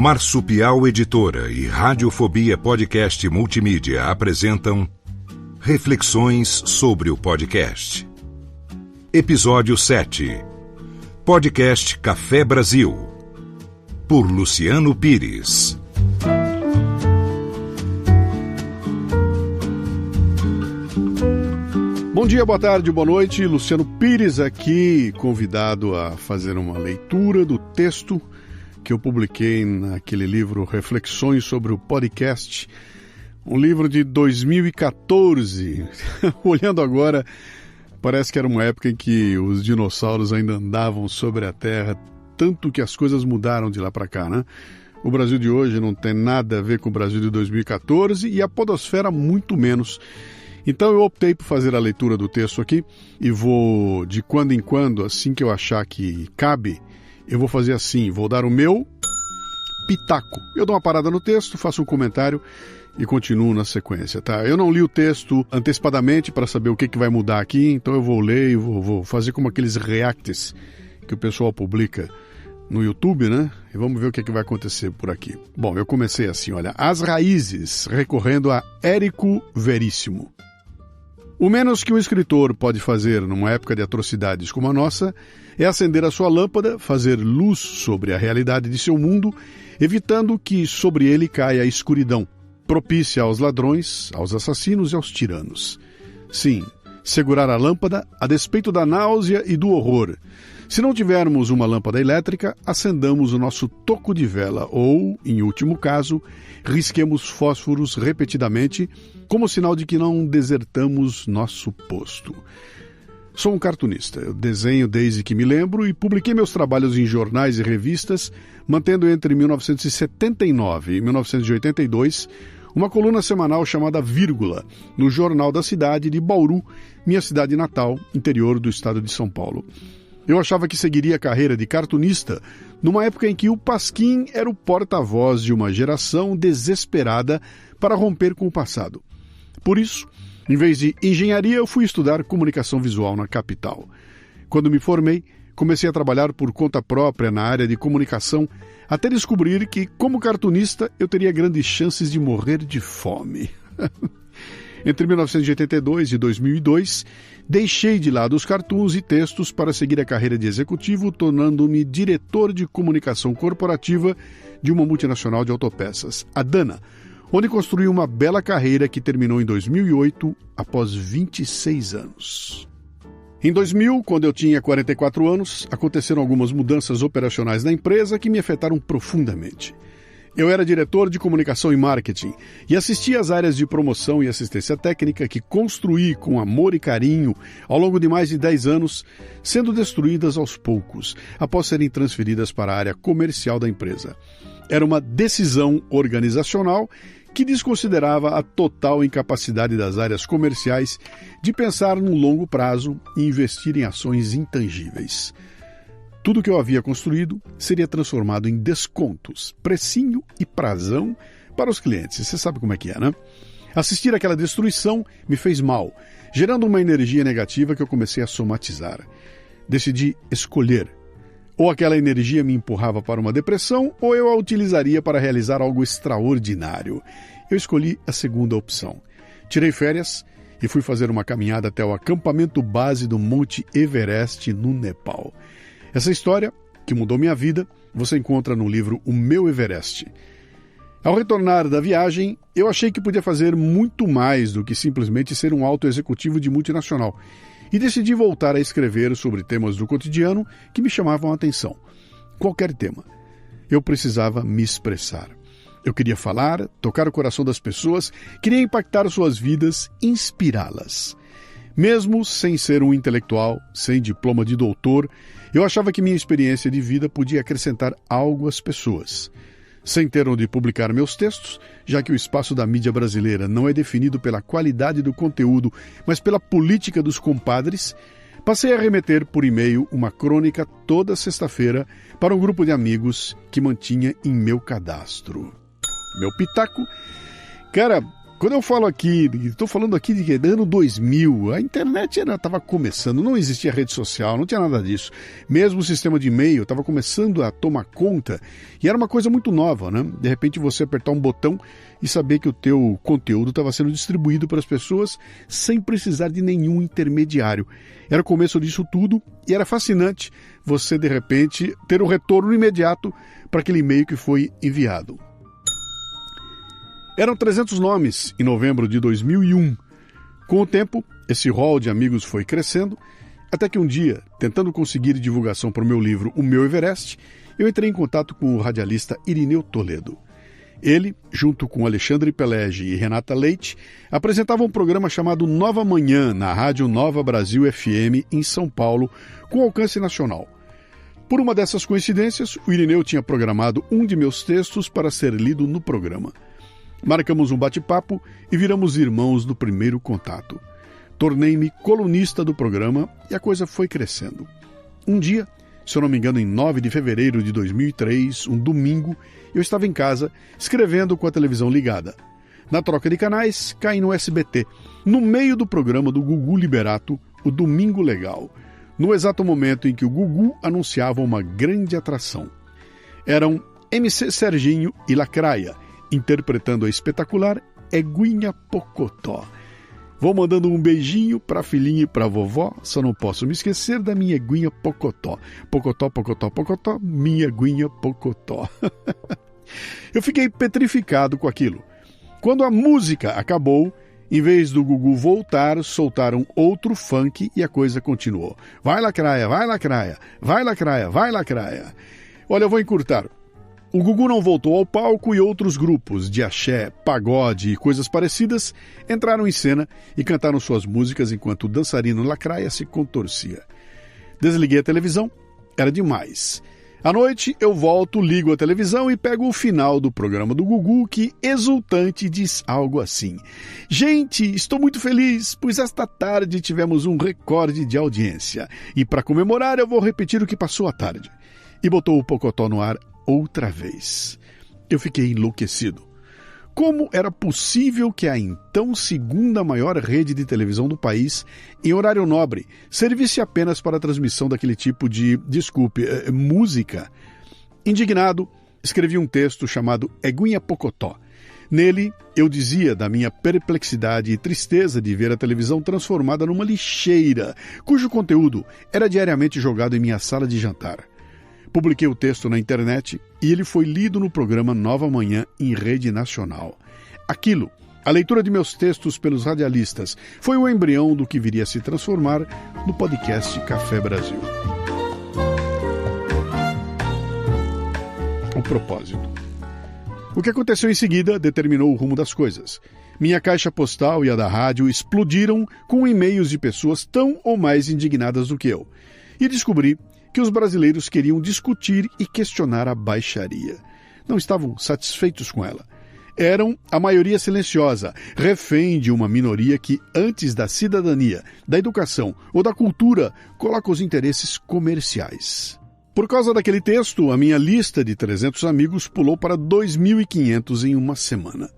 Marsupial Editora e Radiofobia Podcast Multimídia apresentam Reflexões sobre o Podcast. Episódio 7. Podcast Café Brasil. Por Luciano Pires. Bom dia, boa tarde, boa noite. Luciano Pires aqui, convidado a fazer uma leitura do texto que eu publiquei naquele livro Reflexões sobre o Podcast, um livro de 2014. Olhando agora, parece que era uma época em que os dinossauros ainda andavam sobre a Terra, tanto que as coisas mudaram de lá para cá, né? O Brasil de hoje não tem nada a ver com o Brasil de 2014 e a podosfera muito menos. Então eu optei por fazer a leitura do texto aqui e vou, de quando em quando, assim que eu achar que cabe, eu vou fazer assim, vou dar o meu pitaco. Eu dou uma parada no texto, faço um comentário e continuo na sequência, tá? Eu não li o texto antecipadamente para saber o que vai mudar aqui, então eu vou ler e vou fazer como aqueles reacts que o pessoal publica no YouTube, né? E vamos ver o que vai acontecer por aqui. Bom, eu comecei assim, olha, As Raízes, recorrendo a Érico Veríssimo. O menos que um escritor pode fazer numa época de atrocidades como a nossa é acender a sua lâmpada, fazer luz sobre a realidade de seu mundo, evitando que sobre ele caia a escuridão, propícia aos ladrões, aos assassinos e aos tiranos. Sim, segurar a lâmpada a despeito da náusea e do horror. Se não tivermos uma lâmpada elétrica, acendamos o nosso toco de vela ou, em último caso, risquemos fósforos repetidamente como sinal de que não desertamos nosso posto. Sou um cartunista, eu desenho desde que me lembro e publiquei meus trabalhos em jornais e revistas, mantendo entre 1979 e 1982 uma coluna semanal chamada Vírgula, no Jornal da Cidade de Bauru, minha cidade natal, interior do estado de São Paulo. Eu achava que seguiria a carreira de cartunista numa época em que o Pasquim era o porta-voz de uma geração desesperada para romper com o passado. Por isso, em vez de engenharia, eu fui estudar comunicação visual na capital. Quando me formei, comecei a trabalhar por conta própria na área de comunicação, até descobrir que, como cartunista, eu teria grandes chances de morrer de fome. Entre 1982 e 2002, deixei de lado os cartoons e textos para seguir a carreira de executivo, tornando-me diretor de comunicação corporativa de uma multinacional de autopeças, a Dana, onde construí uma bela carreira que terminou em 2008, após 26 anos. Em 2000, quando eu tinha 44 anos, aconteceram algumas mudanças operacionais na empresa que me afetaram profundamente. Eu era diretor de comunicação e marketing e assistia às áreas de promoção e assistência técnica que construí com amor e carinho ao longo de mais de 10 anos, sendo destruídas aos poucos, após serem transferidas para a área comercial da empresa. Era uma decisão organizacional que desconsiderava a total incapacidade das áreas comerciais de pensar no longo prazo e investir em ações intangíveis. Tudo que eu havia construído seria transformado em descontos, precinho e prazão para os clientes. Você sabe como é que é, né? Assistir àquela destruição me fez mal, gerando uma energia negativa que eu comecei a somatizar. Decidi escolher. Ou aquela energia me empurrava para uma depressão, ou eu a utilizaria para realizar algo extraordinário. Eu escolhi a segunda opção. Tirei férias e fui fazer uma caminhada até o acampamento base do Monte Everest, no Nepal. Essa história, que mudou minha vida, você encontra no livro O Meu Everest. Ao retornar da viagem, eu achei que podia fazer muito mais do que simplesmente ser um alto executivo de multinacional e decidi voltar a escrever sobre temas do cotidiano que me chamavam a atenção. Qualquer tema. Eu precisava me expressar. Eu queria falar, tocar o coração das pessoas, queria impactar suas vidas, inspirá-las. Mesmo sem ser um intelectual, sem diploma de doutor, eu achava que minha experiência de vida podia acrescentar algo às pessoas. Sem ter onde publicar meus textos, já que o espaço da mídia brasileira não é definido pela qualidade do conteúdo, mas pela política dos compadres, passei a remeter por e-mail uma crônica toda sexta-feira para um grupo de amigos que mantinha em meu cadastro. Meu pitaco? Cara, Quando eu falo aqui, estou falando aqui de ano 2000, a internet estava começando, não existia rede social, não tinha nada disso. Mesmo o sistema de e-mail estava começando a tomar conta e era uma coisa muito nova, né? De repente você apertar um botão e saber que o teu conteúdo estava sendo distribuído para as pessoas sem precisar de nenhum intermediário. Era o começo disso tudo e era fascinante você, de repente, ter o retorno imediato para aquele e-mail que foi enviado. Eram 300 nomes em novembro de 2001. Com o tempo, esse rol de amigos foi crescendo, até que um dia, tentando conseguir divulgação para o meu livro O Meu Everest, eu entrei em contato com o radialista Irineu Toledo. Ele, junto com Alexandre Pelege e Renata Leite, apresentavam um programa chamado Nova Manhã, na Rádio Nova Brasil FM, em São Paulo, com alcance nacional. Por uma dessas coincidências, o Irineu tinha programado um de meus textos para ser lido no programa. Marcamos um bate-papo e viramos irmãos no primeiro contato. Tornei-me colunista do programa e a coisa foi crescendo. Um dia, se eu não me engano, em 9 de fevereiro de 2003, um domingo, eu estava em casa, escrevendo com a televisão ligada. Na troca de canais, caí no SBT, no meio do programa do Gugu Liberato, o Domingo Legal, no exato momento em que o Gugu anunciava uma grande atração. Eram MC Serginho e Lacraia, interpretando a espetacular Eguinha Pocotó. Vou mandando um beijinho pra filhinha e pra vovó, só não posso me esquecer da minha Eguinha Pocotó. Pocotó, pocotó, pocotó, minha Eguinha Pocotó. Eu fiquei petrificado com aquilo. Quando a música acabou, em vez do Gugu voltar, soltaram outro funk e a coisa continuou. Vai Lacraia, vai Lacraia, vai Lacraia, vai Lacraia. Olha, eu vou encurtar. O Gugu não voltou ao palco e outros grupos de axé, pagode e coisas parecidas entraram em cena e cantaram suas músicas enquanto o dançarino Lacraia se contorcia. Desliguei a televisão, era demais. À noite eu volto, ligo a televisão e pego o final do programa do Gugu que, exultante, diz algo assim: gente, estou muito feliz, pois esta tarde tivemos um recorde de audiência e para comemorar eu vou repetir o que passou à tarde. E botou o Pocotó no ar outra vez. Eu fiquei enlouquecido. Como era possível que a então segunda maior rede de televisão do país, em horário nobre, servisse apenas para a transmissão daquele tipo de, música? Indignado, escrevi um texto chamado Eguinha Pocotó. Nele, eu dizia da minha perplexidade e tristeza de ver a televisão transformada numa lixeira, cujo conteúdo era diariamente jogado em minha sala de jantar. Publiquei o texto na internet e ele foi lido no programa Nova Manhã em rede nacional. Aquilo, a leitura de meus textos pelos radialistas, foi o embrião do que viria a se transformar no podcast Café Brasil. O propósito. O que aconteceu em seguida determinou o rumo das coisas. Minha caixa postal e a da rádio explodiram com e-mails de pessoas tão ou mais indignadas do que eu. E descobri que os brasileiros queriam discutir e questionar a baixaria. Não estavam satisfeitos com ela. Eram a maioria silenciosa, refém de uma minoria que, antes da cidadania, da educação ou da cultura, coloca os interesses comerciais. Por causa daquele texto, a minha lista de 300 amigos pulou para 2.500 em uma semana.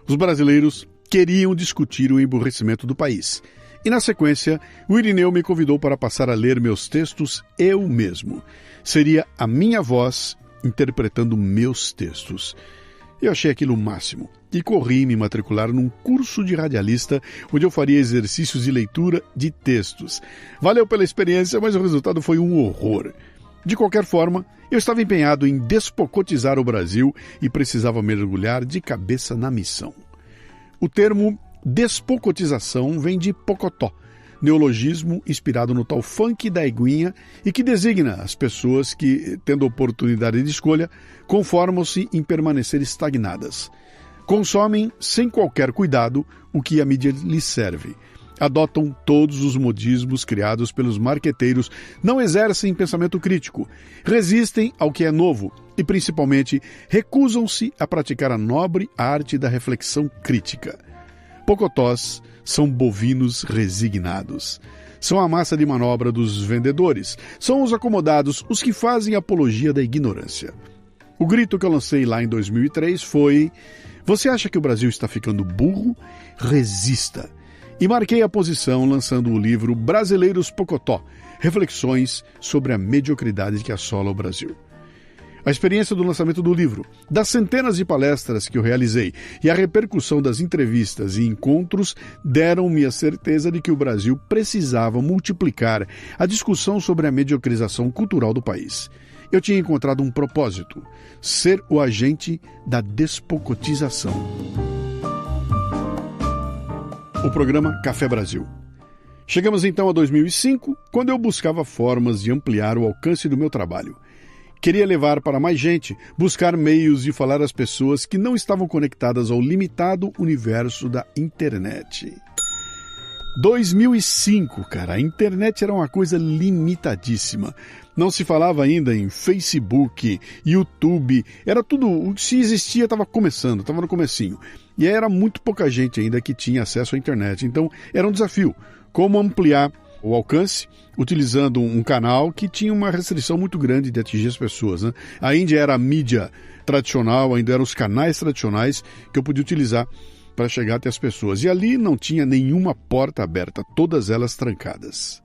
Os brasileiros queriam discutir o emburrecimento do país. E, na sequência, o Irineu me convidou para passar a ler meus textos eu mesmo. Seria a minha voz interpretando meus textos. Eu achei aquilo o máximo e corri me matricular num curso de radialista onde eu faria exercícios de leitura de textos. Valeu pela experiência, mas o resultado foi um horror. De qualquer forma, eu estava empenhado em despocotizar o Brasil e precisava mergulhar de cabeça na missão. O termo despocotização vem de pocotó, neologismo inspirado no tal funk da Eguinha e que designa as pessoas que, tendo oportunidade de escolha, conformam-se em permanecer estagnadas. Consomem, sem qualquer cuidado, o que a mídia lhes serve. Adotam todos os modismos criados pelos marqueteiros, não exercem pensamento crítico, resistem ao que é novo e, principalmente, recusam-se a praticar a nobre arte da reflexão crítica. Pocotós são bovinos resignados. São a massa de manobra dos vendedores. São os acomodados, os que fazem apologia da ignorância. O grito que eu lancei lá em 2003 foi: Você acha que o Brasil está ficando burro? Resista! E marquei a posição lançando o livro Brasileiros Pocotó, Reflexões sobre a mediocridade que assola o Brasil. A experiência do lançamento do livro, das centenas de palestras que eu realizei e a repercussão das entrevistas e encontros deram-me a certeza de que o Brasil precisava multiplicar a discussão sobre a mediocrização cultural do país. Eu tinha encontrado um propósito: ser o agente da despocotização. O programa Café Brasil. Chegamos então a 2005, quando eu buscava formas de ampliar o alcance do meu trabalho. Queria levar para mais gente, buscar meios de falar às pessoas que não estavam conectadas ao limitado universo da internet. 2005, cara, a internet era uma coisa limitadíssima. Não se falava ainda em Facebook, YouTube, era tudo, se existia estava começando, estava no comecinho. E era muito pouca gente ainda que tinha acesso à internet, então era um desafio. Como ampliar o alcance, utilizando um canal que tinha uma restrição muito grande de atingir as pessoas, né? Ainda era a mídia tradicional, ainda eram os canais tradicionais que eu podia utilizar para chegar até as pessoas. E ali não tinha nenhuma porta aberta, todas elas trancadas.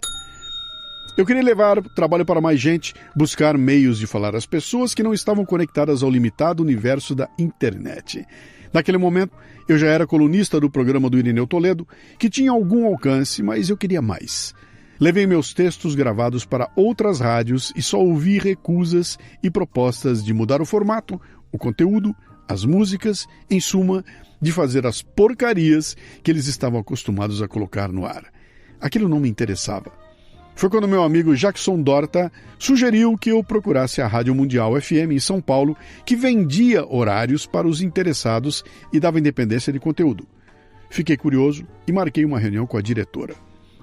Eu queria levar trabalho para mais gente, buscar meios de falar às pessoas que não estavam conectadas ao limitado universo da internet. Naquele momento, eu já era colunista do programa do Irineu Toledo, que tinha algum alcance, mas eu queria mais. Levei meus textos gravados para outras rádios e só ouvi recusas e propostas de mudar o formato, o conteúdo, as músicas, em suma, de fazer as porcarias que eles estavam acostumados a colocar no ar. Aquilo não me interessava. Foi quando meu amigo Jackson Dorta sugeriu que eu procurasse a Rádio Mundial FM em São Paulo, que vendia horários para os interessados e dava independência de conteúdo. Fiquei curioso e marquei uma reunião com a diretora.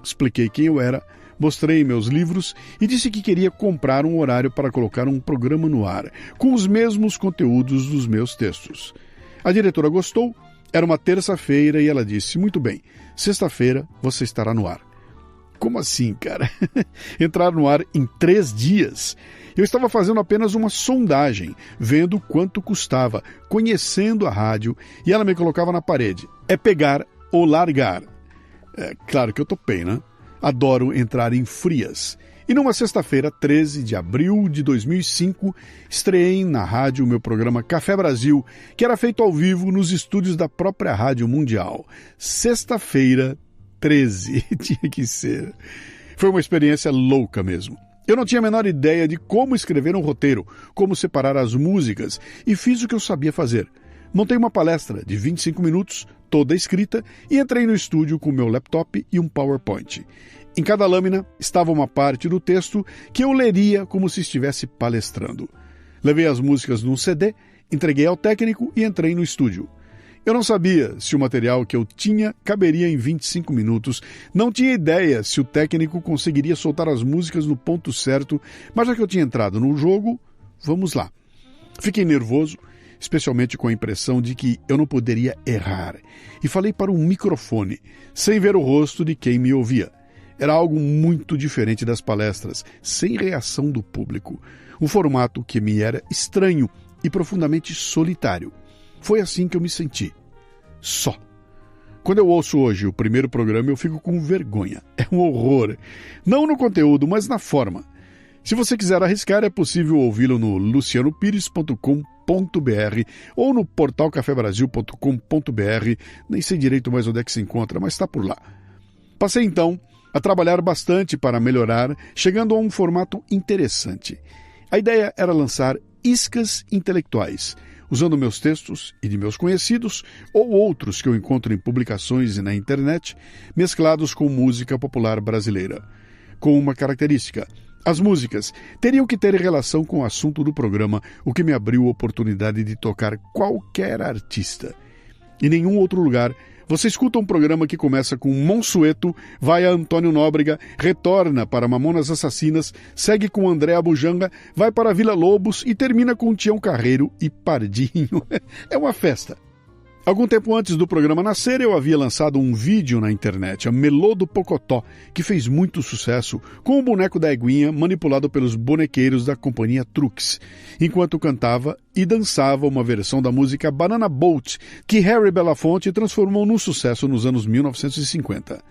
Expliquei quem eu era, mostrei meus livros e disse que queria comprar um horário para colocar um programa no ar, com os mesmos conteúdos dos meus textos. A diretora gostou, era uma terça-feira e ela disse: muito bem, sexta-feira você estará no ar. Como assim, cara? Entrar no ar em 3 dias? Eu estava fazendo apenas uma sondagem, vendo quanto custava, conhecendo a rádio, e ela me colocava na parede. É pegar ou largar. É claro que eu topei, né? Adoro entrar em frias. E numa sexta-feira, 13 de abril de 2005, estreei na rádio o meu programa Café Brasil, que era feito ao vivo nos estúdios da própria Rádio Mundial. Sexta-feira, 13, tinha que ser. Foi uma experiência louca mesmo. Eu não tinha a menor ideia de como escrever um roteiro, como separar as músicas, e fiz o que eu sabia fazer. Montei uma palestra de 25 minutos, toda escrita, e entrei no estúdio com meu laptop e um PowerPoint. Em cada lâmina estava uma parte do texto que eu leria como se estivesse palestrando. Levei as músicas num CD, entreguei ao técnico e entrei no estúdio. Eu não sabia se o material que eu tinha caberia em 25 minutos, não tinha ideia se o técnico conseguiria soltar as músicas no ponto certo, mas já que eu tinha entrado no jogo, vamos lá. Fiquei nervoso, especialmente com a impressão de que eu não poderia errar, e falei para um microfone, sem ver o rosto de quem me ouvia. Era algo muito diferente das palestras, sem reação do público. Um formato que me era estranho e profundamente solitário. Foi assim que eu me senti. Só. Quando eu ouço hoje o primeiro programa, eu fico com vergonha. É um horror. Não no conteúdo, mas na forma. Se você quiser arriscar, é possível ouvi-lo no lucianopires.com.br ou no portal cafebrasil.com.br. Nem sei direito mais onde é que se encontra, mas está por lá. Passei então a trabalhar bastante para melhorar, chegando a um formato interessante. A ideia era lançar iscas intelectuais, usando meus textos e de meus conhecidos, ou outros que eu encontro em publicações e na internet, mesclados com música popular brasileira. Com uma característica: as músicas teriam que ter relação com o assunto do programa, o que me abriu a oportunidade de tocar qualquer artista. Em nenhum outro lugar você escuta um programa que começa com Monsueto, vai a Antônio Nóbrega, retorna para Mamonas Assassinas, segue com André Abujamra, vai para Vila Lobos e termina com Tião Carreiro e Pardinho. É uma festa. Algum tempo antes do programa nascer, eu havia lançado um vídeo na internet, a Melô do Pocotó, que fez muito sucesso, com o boneco da Eguinha manipulado pelos bonequeiros da companhia Trux, enquanto cantava e dançava uma versão da música Banana Boat, que Harry Belafonte transformou num sucesso nos anos 1950.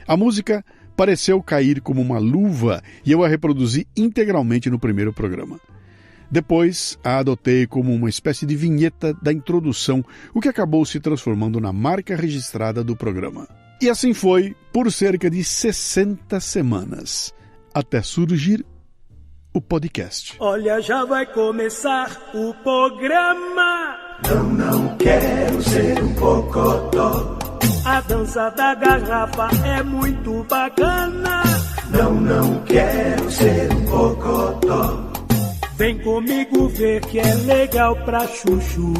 A música pareceu cair como uma luva e eu a reproduzi integralmente no primeiro programa. Depois, a adotei como uma espécie de vinheta da introdução, o que acabou se transformando na marca registrada do programa. E assim foi por cerca de 60 semanas, até surgir o podcast. Olha, já vai começar o programa. Não quero ser um pocotó. A dança da garrafa é muito bacana. Não quero ser um pocotó. Vem comigo ver que é legal pra chuchu.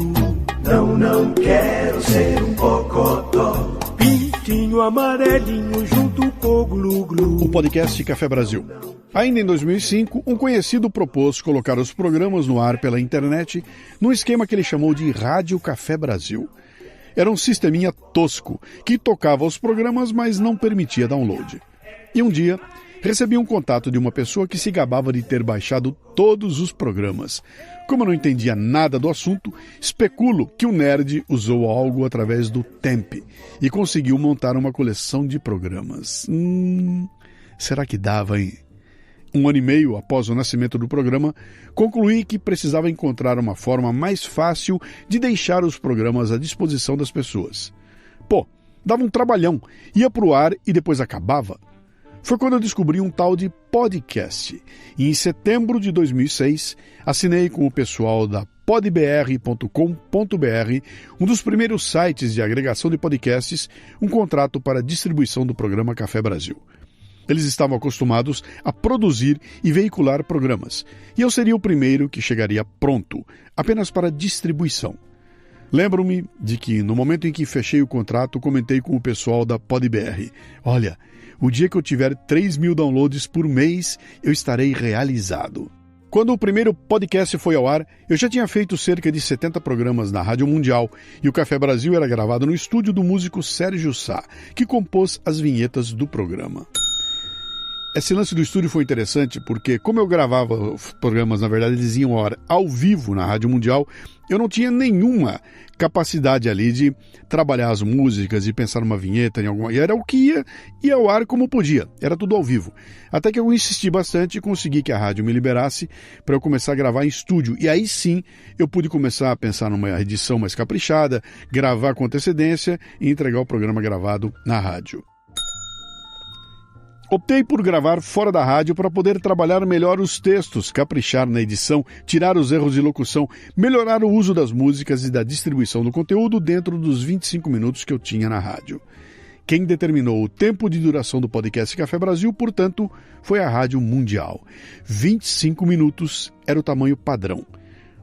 Não quero ser um pocotó. Pintinho amarelinho junto com o glu-glu. O podcast Café Brasil. Ainda em 2005, um conhecido propôs colocar os programas no ar pela internet num esquema que ele chamou de Rádio Café Brasil. Era um sisteminha tosco que tocava os programas, mas não permitia download. E um dia, recebi um contato de uma pessoa que se gabava de ter baixado todos os programas. Como eu não entendia nada do assunto, especulo que o nerd usou algo através do Temp e conseguiu montar uma coleção de programas. Será que dava, hein? 1 ano e meio após o nascimento do programa, concluí que precisava encontrar uma forma mais fácil de deixar os programas à disposição das pessoas. Dava um trabalhão, ia pro ar e depois acabava. Foi quando eu descobri um tal de podcast. E em setembro de 2006, assinei com o pessoal da podbr.com.br, um dos primeiros sites de agregação de podcasts, um contrato para distribuição do programa Café Brasil. Eles estavam acostumados a produzir e veicular programas, e eu seria o primeiro que chegaria pronto, apenas para distribuição. Lembro-me de que, no momento em que fechei o contrato, comentei com o pessoal da PodBR. Olha, o dia que eu tiver 3.000 downloads por mês, eu estarei realizado. Quando o primeiro podcast foi ao ar, eu já tinha feito cerca de 70 programas na Rádio Mundial, e o Café Brasil era gravado no estúdio do músico Sérgio Sá, que compôs as vinhetas do programa. Esse lance do estúdio foi interessante porque, como eu gravava os programas, na verdade eles iam ao vivo na Rádio Mundial, eu não tinha nenhuma capacidade ali de trabalhar as músicas e pensar numa vinheta, e era o que ia ao ar como podia, era tudo ao vivo. Até que eu insisti bastante e consegui que a rádio me liberasse para eu começar a gravar em estúdio, e aí sim eu pude começar a pensar numa edição mais caprichada, gravar com antecedência e entregar o programa gravado na rádio. Optei por gravar fora da rádio para poder trabalhar melhor os textos, caprichar na edição, tirar os erros de locução, melhorar o uso das músicas e da distribuição do conteúdo dentro dos 25 minutos que eu tinha na rádio. Quem determinou o tempo de duração do podcast Café Brasil, portanto, foi a Rádio Mundial. 25 minutos era o tamanho padrão.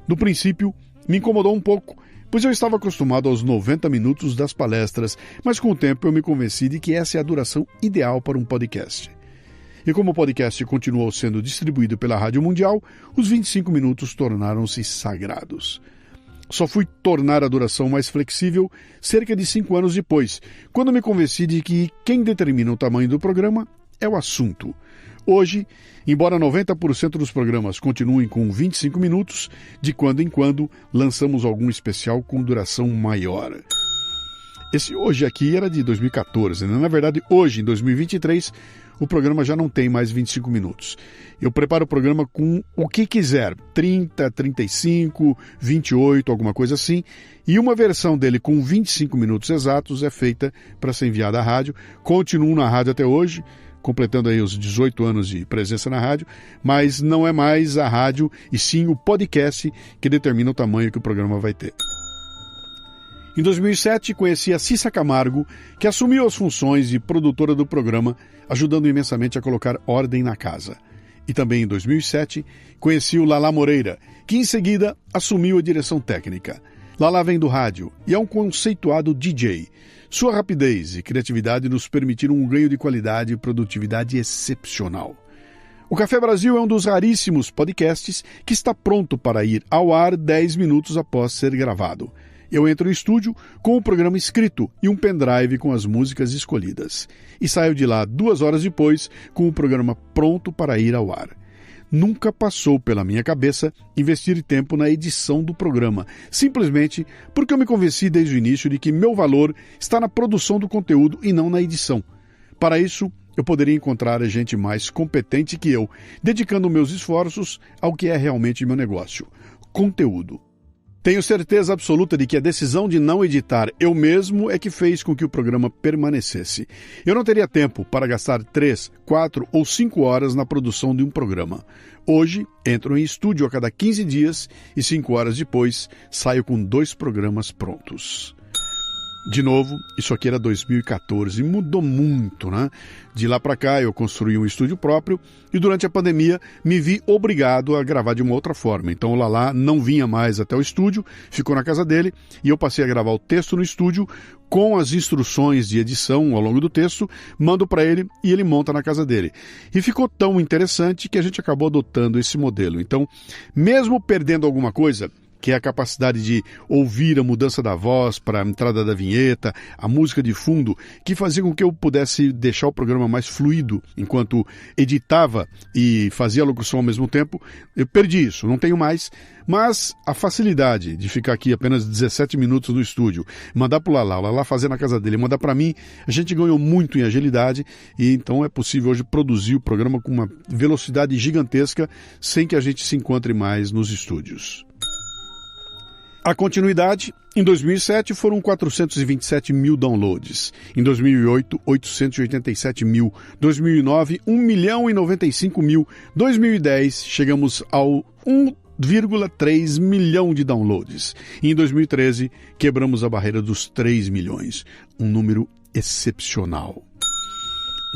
No princípio, me incomodou um pouco, pois eu estava acostumado aos 90 minutos das palestras, mas com o tempo eu me convenci de que essa é a duração ideal para um podcast. E como o podcast continuou sendo distribuído pela Rádio Mundial, os 25 minutos tornaram-se sagrados. Só fui tornar a duração mais flexível cerca de 5 anos depois, quando me convenci de que quem determina o tamanho do programa é o assunto. Hoje, embora 90% dos programas continuem com 25 minutos, de quando em quando lançamos algum especial com duração maior. Esse hoje aqui era de 2014, né? Na verdade, hoje, em 2023, o programa já não tem mais 25 minutos. Eu preparo o programa com o que quiser, 30, 35, 28, alguma coisa assim, e uma versão dele com 25 minutos exatos é feita para ser enviada à rádio. Continuo na rádio até hoje, completando aí os 18 anos de presença na rádio, mas não é mais a rádio e sim o podcast que determina o tamanho que o programa vai ter. Em 2007, conheci a Cissa Camargo, que assumiu as funções de produtora do programa, ajudando imensamente a colocar ordem na casa. E também em 2007, conheci o Lala Moreira, que em seguida assumiu a direção técnica. Lala vem do rádio e é um conceituado DJ. Sua rapidez e criatividade nos permitiram um ganho de qualidade e produtividade excepcional. O Café Brasil é um dos raríssimos podcasts que está pronto para ir ao ar 10 minutos após ser gravado. Eu entro no estúdio com o programa escrito e um pendrive com as músicas escolhidas. E saio de lá 2 horas depois com o programa pronto para ir ao ar. Nunca passou pela minha cabeça investir tempo na edição do programa, simplesmente porque eu me convenci desde o início de que meu valor está na produção do conteúdo e não na edição. Para isso, eu poderia encontrar gente mais competente que eu, dedicando meus esforços ao que é realmente meu negócio: conteúdo. Tenho certeza absoluta de que a decisão de não editar eu mesmo é que fez com que o programa permanecesse. Eu não teria tempo para gastar 3, 4 ou 5 horas na produção de um programa. Hoje, entro em estúdio a cada 15 dias e 5 horas depois saio com 2 programas prontos. De novo, isso aqui era 2014, mudou muito, né? De lá para cá eu construí um estúdio próprio e durante a pandemia me vi obrigado a gravar de uma outra forma. Então o Lalá não vinha mais até o estúdio, ficou na casa dele e eu passei a gravar o texto no estúdio com as instruções de edição ao longo do texto, mando para ele e ele monta na casa dele. E ficou tão interessante que a gente acabou adotando esse modelo. Então, mesmo perdendo alguma coisa, que é a capacidade de ouvir a mudança da voz para a entrada da vinheta, a música de fundo, que fazia com que eu pudesse deixar o programa mais fluido enquanto editava e fazia a locução ao mesmo tempo. Eu perdi isso, não tenho mais, mas a facilidade de ficar aqui apenas 17 minutos no estúdio, mandar para o Lalá fazer na casa dele, mandar para mim, a gente ganhou muito em agilidade e então é possível hoje produzir o programa com uma velocidade gigantesca sem que a gente se encontre mais nos estúdios. A continuidade, em 2007 foram 427 mil downloads, em 2008 887 mil, 2009 1.095.000, 2010 chegamos ao 1,3 milhão de downloads e em 2013 quebramos a barreira dos 3 milhões, um número excepcional.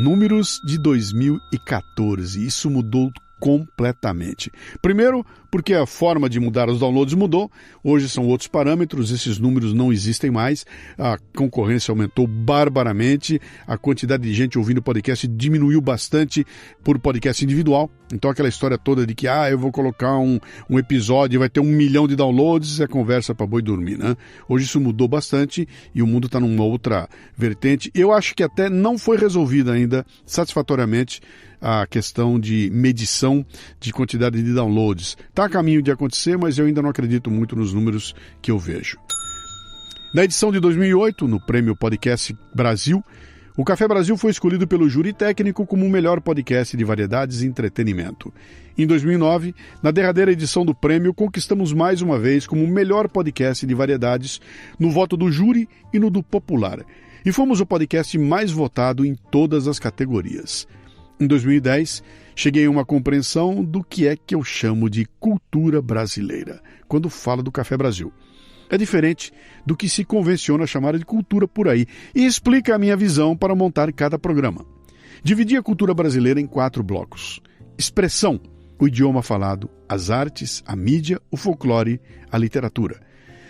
Números de 2014, isso mudou completamente. Primeiro, porque a forma de mudar os downloads mudou, hoje são outros parâmetros, esses números não existem mais, a concorrência aumentou barbaramente, a quantidade de gente ouvindo podcast diminuiu bastante por podcast individual, então aquela história toda de que eu vou colocar um episódio e vai ter 1 milhão de downloads, é conversa para boi dormir, né? Hoje isso mudou bastante e o mundo está numa outra vertente. Eu acho que até não foi resolvida ainda satisfatoriamente a questão de medição de quantidade de downloads. Está a caminho de acontecer, mas eu ainda não acredito muito nos números que eu vejo. Na edição de 2008, no Prêmio Podcast Brasil, o Café Brasil foi escolhido pelo júri técnico como o melhor podcast de variedades e entretenimento. Em 2009, na derradeira edição do prêmio, conquistamos mais uma vez como o melhor podcast de variedades no voto do júri e no do popular. E fomos o podcast mais votado em todas as categorias. Em 2010, cheguei a uma compreensão do que é que eu chamo de cultura brasileira, quando falo do Café Brasil. É diferente do que se convenciona chamar de cultura por aí e explica a minha visão para montar cada programa. Dividi a cultura brasileira em 4 blocos. Expressão, o idioma falado, as artes, a mídia, o folclore, a literatura.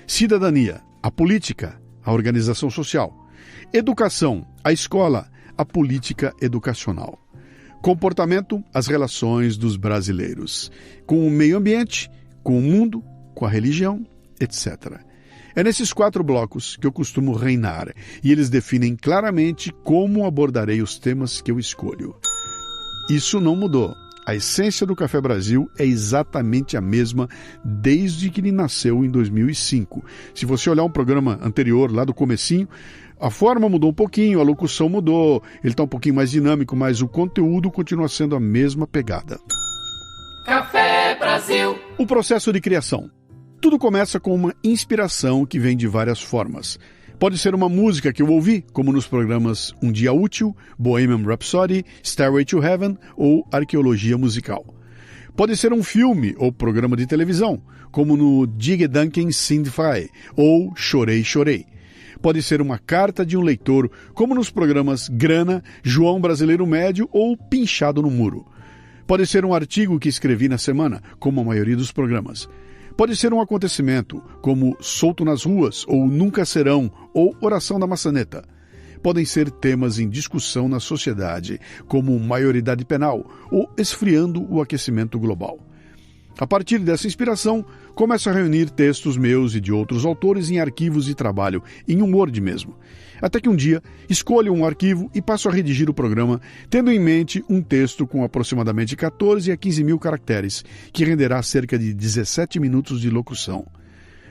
Cidadania, a política, a organização social. Educação, a escola, a política educacional. Comportamento, as relações dos brasileiros, com o meio ambiente, com o mundo, com a religião, etc. É nesses 4 blocos que eu costumo reinar, e eles definem claramente como abordarei os temas que eu escolho. Isso não mudou. A essência do Café Brasil é exatamente a mesma desde que ele nasceu em 2005. Se você olhar um programa anterior, lá do comecinho, a forma mudou um pouquinho, a locução mudou, ele está um pouquinho mais dinâmico, mas o conteúdo continua sendo a mesma pegada. Café Brasil. O processo de criação. Tudo começa com uma inspiração que vem de várias formas. Pode ser uma música que eu ouvi, como nos programas Um Dia Útil, Bohemian Rhapsody, Stairway to Heaven ou Arqueologia Musical. Pode ser um filme ou programa de televisão, como no Dig Duncan Sindfy ou Chorei, Chorei. Pode ser uma carta de um leitor, como nos programas Grana, João Brasileiro Médio ou Pinchado no Muro. Pode ser um artigo que escrevi na semana, como a maioria dos programas. Pode ser um acontecimento, como Solto nas Ruas, ou Nunca Serão, ou Oração da Maçaneta. Podem ser temas em discussão na sociedade, como maioridade penal, ou esfriando o aquecimento global. A partir dessa inspiração, começo a reunir textos meus e de outros autores em arquivos de trabalho, em um Word mesmo. Até que um dia, escolho um arquivo e passo a redigir o programa, tendo em mente um texto com aproximadamente 14 a 15 mil caracteres, que renderá cerca de 17 minutos de locução.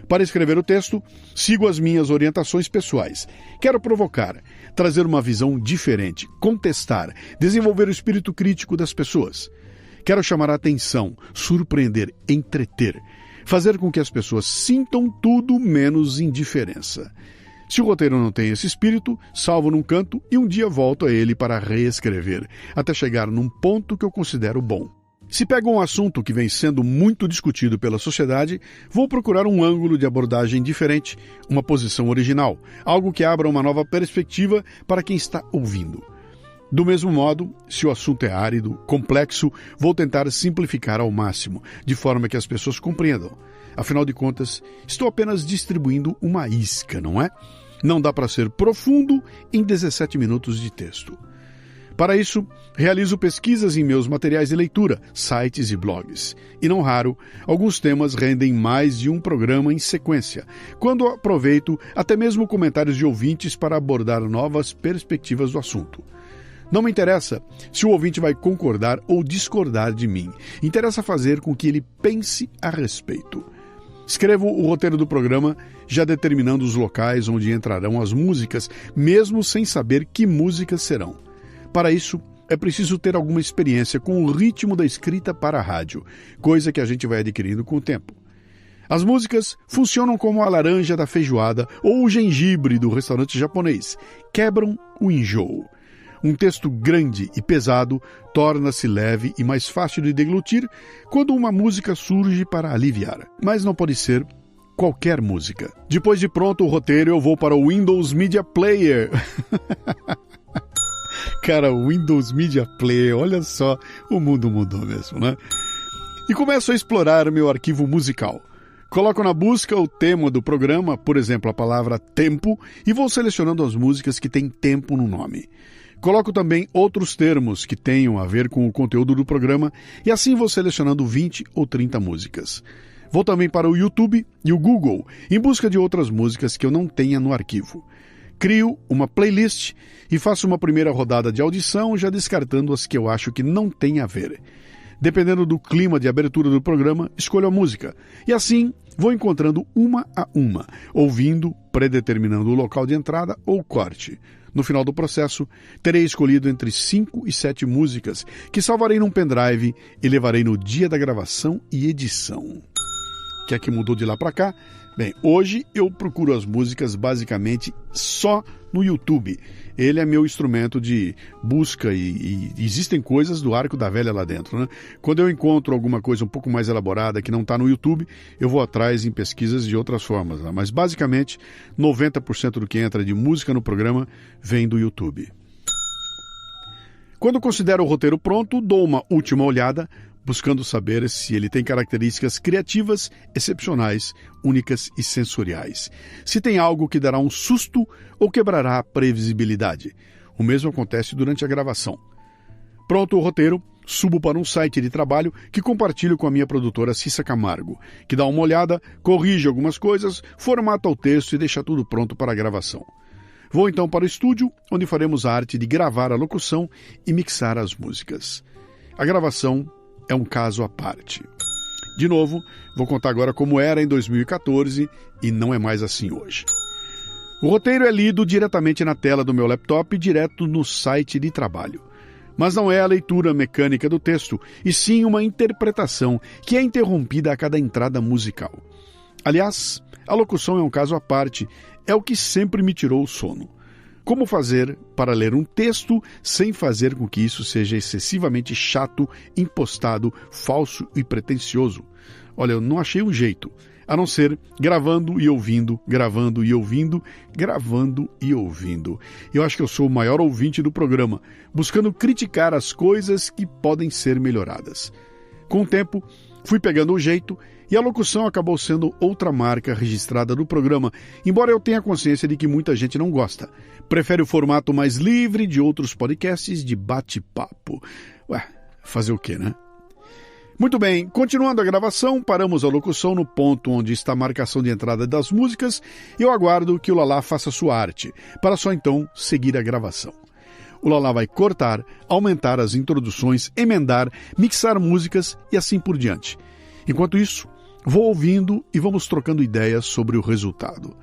Para escrever o texto, sigo as minhas orientações pessoais. Quero provocar, trazer uma visão diferente, contestar, desenvolver o espírito crítico das pessoas. Quero chamar a atenção, surpreender, entreter, fazer com que as pessoas sintam tudo menos indiferença. Se o roteiro não tem esse espírito, salvo num canto e um dia volto a ele para reescrever, até chegar num ponto que eu considero bom. Se pego um assunto que vem sendo muito discutido pela sociedade, vou procurar um ângulo de abordagem diferente, uma posição original, algo que abra uma nova perspectiva para quem está ouvindo. Do mesmo modo, se o assunto é árido, complexo, vou tentar simplificar ao máximo, de forma que as pessoas compreendam. Afinal de contas, estou apenas distribuindo uma isca, não é? Não dá para ser profundo em 17 minutos de texto. Para isso, realizo pesquisas em meus materiais de leitura, sites e blogs. E não raro, alguns temas rendem mais de um programa em sequência, quando aproveito até mesmo comentários de ouvintes para abordar novas perspectivas do assunto. Não me interessa se o ouvinte vai concordar ou discordar de mim. Interessa fazer com que ele pense a respeito. Escrevo o roteiro do programa, já determinando os locais onde entrarão as músicas, mesmo sem saber que músicas serão. Para isso, é preciso ter alguma experiência com o ritmo da escrita para a rádio, coisa que a gente vai adquirindo com o tempo. As músicas funcionam como a laranja da feijoada ou o gengibre do restaurante japonês. Quebram o enjoo. Um texto grande e pesado torna-se leve e mais fácil de deglutir quando uma música surge para aliviar. Mas não pode ser qualquer música. Depois de pronto o roteiro, eu vou para o Windows Media Player. Cara, o Windows Media Player, olha só, o mundo mudou mesmo, né? E começo a explorar meu arquivo musical. Coloco na busca o tema do programa, por exemplo, a palavra tempo, e vou selecionando as músicas que têm tempo no nome. Coloco também outros termos que tenham a ver com o conteúdo do programa e assim vou selecionando 20 ou 30 músicas. Vou também para o YouTube e o Google em busca de outras músicas que eu não tenha no arquivo. Crio uma playlist e faço uma primeira rodada de audição, já descartando as que eu acho que não têm a ver. Dependendo do clima de abertura do programa, escolho a música. E assim, vou encontrando uma a uma, ouvindo, predeterminando o local de entrada ou corte. No final do processo, terei escolhido entre 5 e 7 músicas, que salvarei num pendrive e levarei no dia da gravação e edição. O que é que mudou de lá para cá? Bem, hoje eu procuro as músicas basicamente só no YouTube. Ele é meu instrumento de busca e existem coisas do arco da velha lá dentro, né? Quando eu encontro alguma coisa um pouco mais elaborada que não está no YouTube, eu vou atrás em pesquisas de outras formas, né? Mas basicamente 90% do que entra de música no programa vem do YouTube. Quando considero o roteiro pronto, dou uma última olhada, buscando saber se ele tem características criativas, excepcionais, únicas e sensoriais. Se tem algo que dará um susto ou quebrará a previsibilidade. O mesmo acontece durante a gravação. Pronto o roteiro, subo para um site de trabalho que compartilho com a minha produtora Cissa Camargo, que dá uma olhada, corrige algumas coisas, formata o texto e deixa tudo pronto para a gravação. Vou então para o estúdio, onde faremos a arte de gravar a locução e mixar as músicas. A gravação é um caso à parte. De novo, vou contar agora como era em 2014 e não é mais assim hoje. O roteiro é lido diretamente na tela do meu laptop, direto no site de trabalho. Mas não é a leitura mecânica do texto, e sim uma interpretação que é interrompida a cada entrada musical. Aliás, a locução é um caso à parte, é o que sempre me tirou o sono. Como fazer para ler um texto sem fazer com que isso seja excessivamente chato, impostado, falso e pretensioso? Olha, eu não achei um jeito, a não ser gravando e ouvindo, gravando e ouvindo, gravando e ouvindo. Eu acho que eu sou o maior ouvinte do programa, buscando criticar as coisas que podem ser melhoradas. Com o tempo, fui pegando o jeito e a locução acabou sendo outra marca registrada do programa, embora eu tenha consciência de que muita gente não gosta. Prefere o formato mais livre de outros podcasts de bate-papo. Ué, fazer o quê, né? Muito bem, continuando a gravação, paramos a locução no ponto onde está a marcação de entrada das músicas e eu aguardo que o Lalá faça sua arte, para só então seguir a gravação. O Lalá vai cortar, aumentar as introduções, emendar, mixar músicas e assim por diante. Enquanto isso, vou ouvindo e vamos trocando ideias sobre o resultado.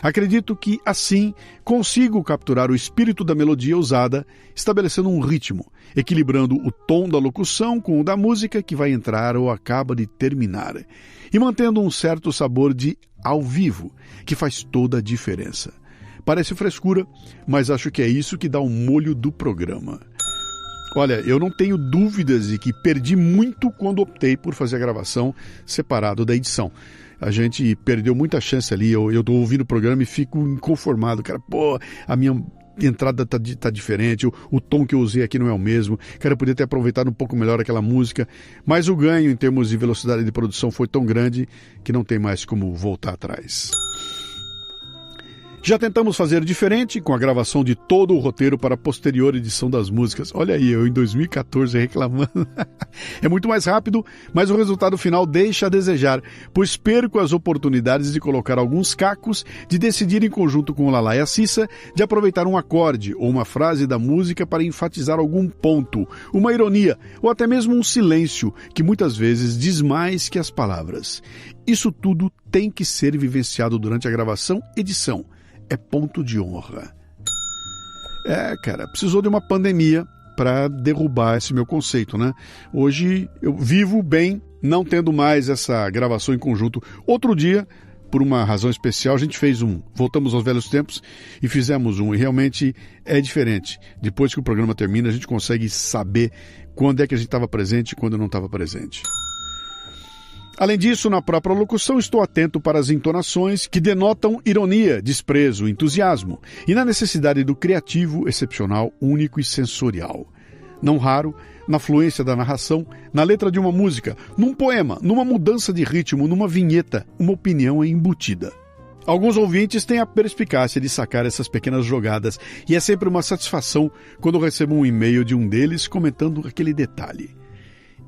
Acredito que, assim, consigo capturar o espírito da melodia usada, estabelecendo um ritmo, equilibrando o tom da locução com o da música que vai entrar ou acaba de terminar, e mantendo um certo sabor de ao vivo, que faz toda a diferença. Parece frescura, mas acho que é isso que dá o molho do programa. Olha, eu não tenho dúvidas de que perdi muito quando optei por fazer a gravação separado da edição. A gente perdeu muita chance ali, eu tô ouvindo o programa e fico inconformado, cara, a minha entrada tá diferente, o tom que eu usei aqui não é o mesmo, cara, eu podia ter aproveitado um pouco melhor aquela música, mas o ganho em termos de velocidade de produção foi tão grande que não tem mais como voltar atrás. Já tentamos fazer diferente com a gravação de todo o roteiro para a posterior edição das músicas. Olha aí, eu em 2014 reclamando. É muito mais rápido, mas o resultado final deixa a desejar, pois perco as oportunidades de colocar alguns cacos, de decidir em conjunto com o Lalá e a Cissa, de aproveitar um acorde ou uma frase da música para enfatizar algum ponto, uma ironia ou até mesmo um silêncio que muitas vezes diz mais que as palavras. Isso tudo tem que ser vivenciado durante a gravação e edição. É ponto de honra. Cara, precisou de uma pandemia para derrubar esse meu conceito, né? Hoje eu vivo bem, não tendo mais essa gravação em conjunto. Outro dia, por uma razão especial, a gente fez voltamos aos velhos tempos e fizemos e realmente é diferente. Depois que o programa termina, a gente consegue saber quando é que a gente estava presente e quando não estava presente. Além disso, na própria locução, estou atento para as entonações que denotam ironia, desprezo, entusiasmo e na necessidade do criativo, excepcional, único e sensorial. Não raro, na fluência da narração, na letra de uma música, num poema, numa mudança de ritmo, numa vinheta, uma opinião é embutida. Alguns ouvintes têm a perspicácia de sacar essas pequenas jogadas e é sempre uma satisfação quando recebo um e-mail de um deles comentando aquele detalhe.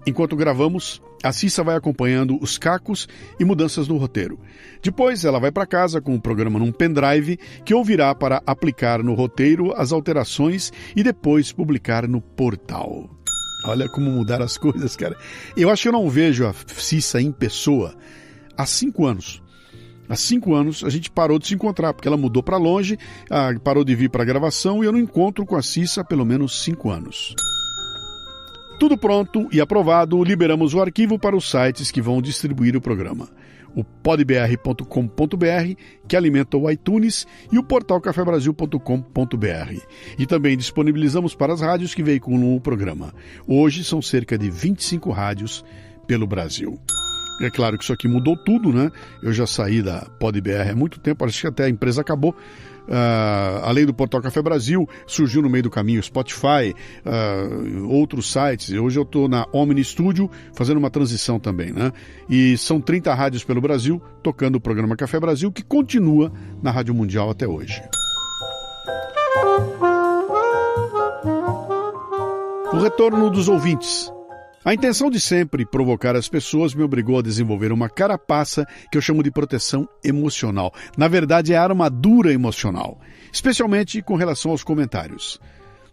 Enquanto gravamos, a Cissa vai acompanhando os cacos e mudanças no roteiro. Depois ela vai para casa com o programa num pendrive que ouvirá para aplicar no roteiro as alterações e depois publicar no portal. Olha como mudaram as coisas, cara. Eu acho que eu não vejo a Cissa em pessoa há 5 anos. Há 5 anos a gente parou de se encontrar, porque ela mudou para longe, parou de vir para a gravação e eu não encontro com a Cissa há pelo menos 5 anos. Tudo pronto e aprovado, liberamos o arquivo para os sites que vão distribuir o programa. O podbr.com.br, que alimenta o iTunes, e o portal cafebrasil.com.br. E também disponibilizamos para as rádios que veiculam o programa. Hoje são cerca de 25 rádios pelo Brasil. É claro que isso aqui mudou tudo, né? Eu já saí da PodBR há muito tempo, acho que até a empresa acabou. Além do Portal Café Brasil, surgiu no meio do caminho Spotify, outros sites. Hoje eu estou na Omni Studio fazendo uma transição também, né? E são 30 rádios pelo Brasil tocando o programa Café Brasil, que continua na Rádio Mundial até hoje. O retorno dos ouvintes. A intenção de sempre provocar as pessoas me obrigou a desenvolver uma carapaça que eu chamo de proteção emocional. Na verdade, é armadura emocional, especialmente com relação aos comentários.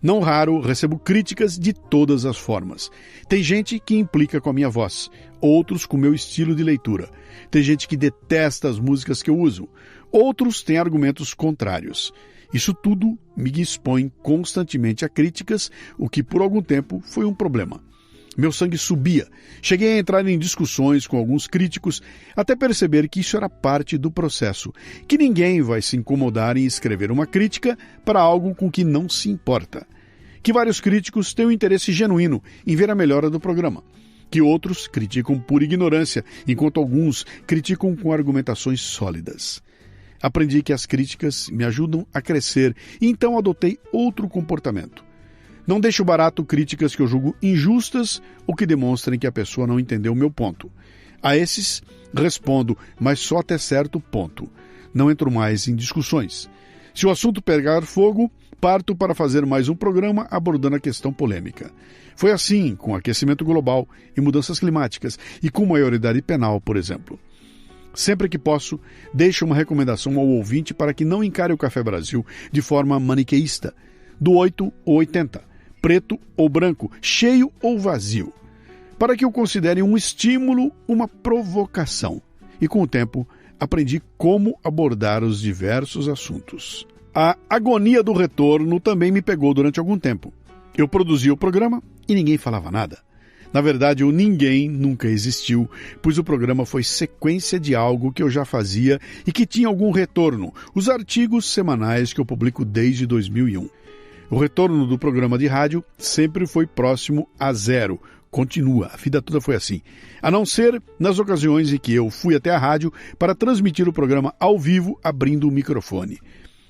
Não raro, recebo críticas de todas as formas. Tem gente que implica com a minha voz, outros com o meu estilo de leitura. Tem gente que detesta as músicas que eu uso, outros têm argumentos contrários. Isso tudo me expõe constantemente a críticas, o que por algum tempo foi um problema. Meu sangue subia. Cheguei a entrar em discussões com alguns críticos até perceber que isso era parte do processo, que ninguém vai se incomodar em escrever uma crítica para algo com que não se importa. Que vários críticos têm um interesse genuíno em ver a melhora do programa. Que outros criticam por ignorância, enquanto alguns criticam com argumentações sólidas. Aprendi que as críticas me ajudam a crescer e então adotei outro comportamento. Não deixo barato críticas que eu julgo injustas ou que demonstrem que a pessoa não entendeu o meu ponto. A esses, respondo, mas só até certo ponto. Não entro mais em discussões. Se o assunto pegar fogo, parto para fazer mais um programa abordando a questão polêmica. Foi assim com aquecimento global e mudanças climáticas e com maioridade penal, por exemplo. Sempre que posso, deixo uma recomendação ao ouvinte para que não encare o Café Brasil de forma maniqueísta, do 8 ou 80, preto ou branco, cheio ou vazio, para que o considere um estímulo, uma provocação. E com o tempo, aprendi como abordar os diversos assuntos. A agonia do retorno também me pegou durante algum tempo. Eu produzia o programa e ninguém falava nada. Na verdade, o ninguém nunca existiu, pois o programa foi sequência de algo que eu já fazia e que tinha algum retorno, os artigos semanais que eu publico desde 2001. O retorno do programa de rádio sempre foi próximo a zero. Continua, a vida toda foi assim. A não ser nas ocasiões em que eu fui até a rádio para transmitir o programa ao vivo, abrindo o microfone.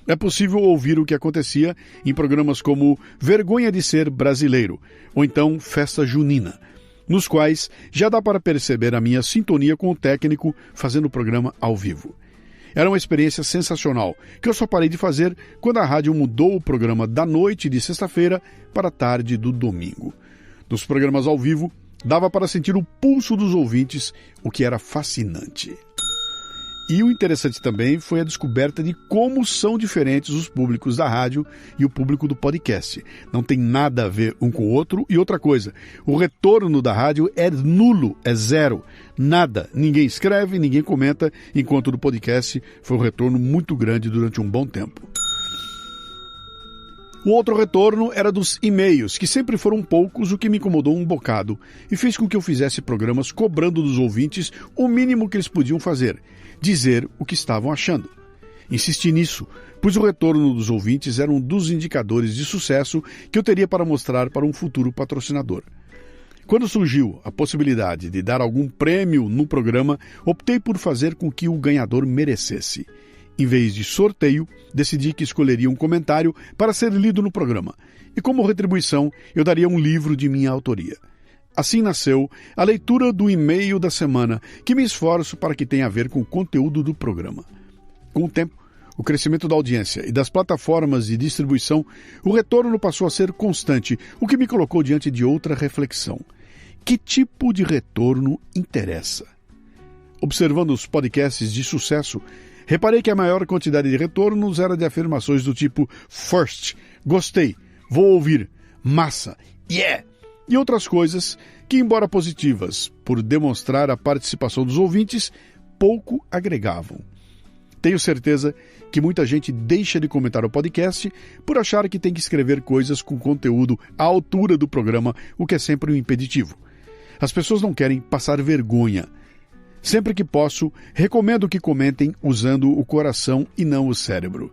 É possível ouvir o que acontecia em programas como Vergonha de Ser Brasileiro, ou então Festa Junina, nos quais já dá para perceber a minha sintonia com o técnico fazendo o programa ao vivo. Era uma experiência sensacional, que eu só parei de fazer quando a rádio mudou o programa da noite de sexta-feira para a tarde do domingo. Nos programas ao vivo, dava para sentir o pulso dos ouvintes, o que era fascinante. E o interessante também foi a descoberta de como são diferentes os públicos da rádio e o público do podcast. Não tem nada a ver um com o outro. E outra coisa, o retorno da rádio é nulo, é zero. Nada, ninguém escreve, ninguém comenta, enquanto do podcast foi um retorno muito grande durante um bom tempo. O outro retorno era dos e-mails, que sempre foram poucos, o que me incomodou um bocado, e fez com que eu fizesse programas cobrando dos ouvintes o mínimo que eles podiam fazer, dizer o que estavam achando. Insisti nisso, pois o retorno dos ouvintes era um dos indicadores de sucesso que eu teria para mostrar para um futuro patrocinador. Quando surgiu a possibilidade de dar algum prêmio no programa, optei por fazer com que o ganhador merecesse. Em vez de sorteio, decidi que escolheria um comentário para ser lido no programa, e como retribuição, eu daria um livro de minha autoria. Assim nasceu a leitura do e-mail da semana, que me esforço para que tenha a ver com o conteúdo do programa. Com o tempo, o crescimento da audiência e das plataformas de distribuição, o retorno passou a ser constante, o que me colocou diante de outra reflexão. Que tipo de retorno interessa? Observando os podcasts de sucesso, reparei que a maior quantidade de retornos era de afirmações do tipo first, gostei, vou ouvir, massa, yeah, e outras coisas que, embora positivas por demonstrar a participação dos ouvintes, pouco agregavam. Tenho certeza que muita gente deixa de comentar o podcast por achar que tem que escrever coisas com conteúdo à altura do programa, o que é sempre um impeditivo. As pessoas não querem passar vergonha. Sempre que posso, recomendo que comentem usando o coração e não o cérebro.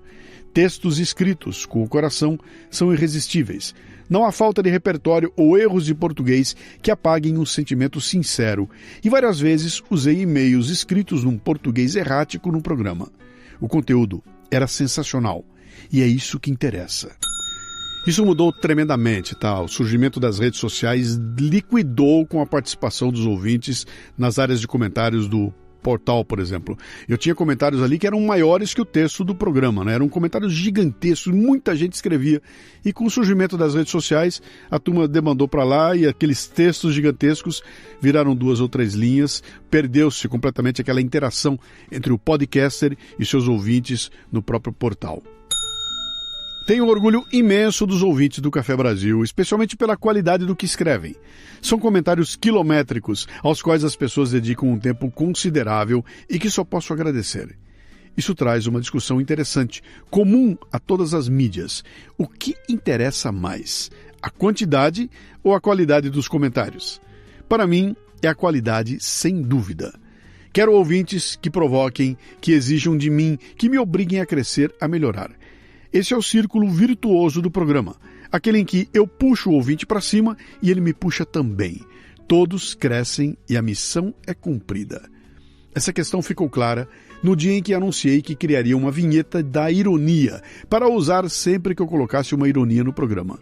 Textos escritos com o coração são irresistíveis. Não há falta de repertório ou erros de português que apaguem um sentimento sincero. E várias vezes usei e-mails escritos num português errático no programa. O conteúdo era sensacional. E é isso que interessa. Isso mudou tremendamente, tá? O surgimento das redes sociais liquidou com a participação dos ouvintes nas áreas de comentários do portal, por exemplo. Eu tinha comentários ali que eram maiores que o texto do programa, né? Eram comentários gigantescos, muita gente escrevia. E com o surgimento das redes sociais, a turma demandou para lá e aqueles textos gigantescos viraram 2 ou 3 linhas. Perdeu-se completamente aquela interação entre o podcaster e seus ouvintes no próprio portal. Tenho um orgulho imenso dos ouvintes do Café Brasil, especialmente pela qualidade do que escrevem. São comentários quilométricos, aos quais as pessoas dedicam um tempo considerável e que só posso agradecer. Isso traz uma discussão interessante, comum a todas as mídias. O que interessa mais? A quantidade ou a qualidade dos comentários? Para mim, é a qualidade sem dúvida. Quero ouvintes que provoquem, que exijam de mim, que me obriguem a crescer, a melhorar. Esse é o círculo virtuoso do programa, aquele em que eu puxo o ouvinte para cima e ele me puxa também. Todos crescem e a missão é cumprida. Essa questão ficou clara no dia em que anunciei que criaria uma vinheta da ironia, para usar sempre que eu colocasse uma ironia no programa.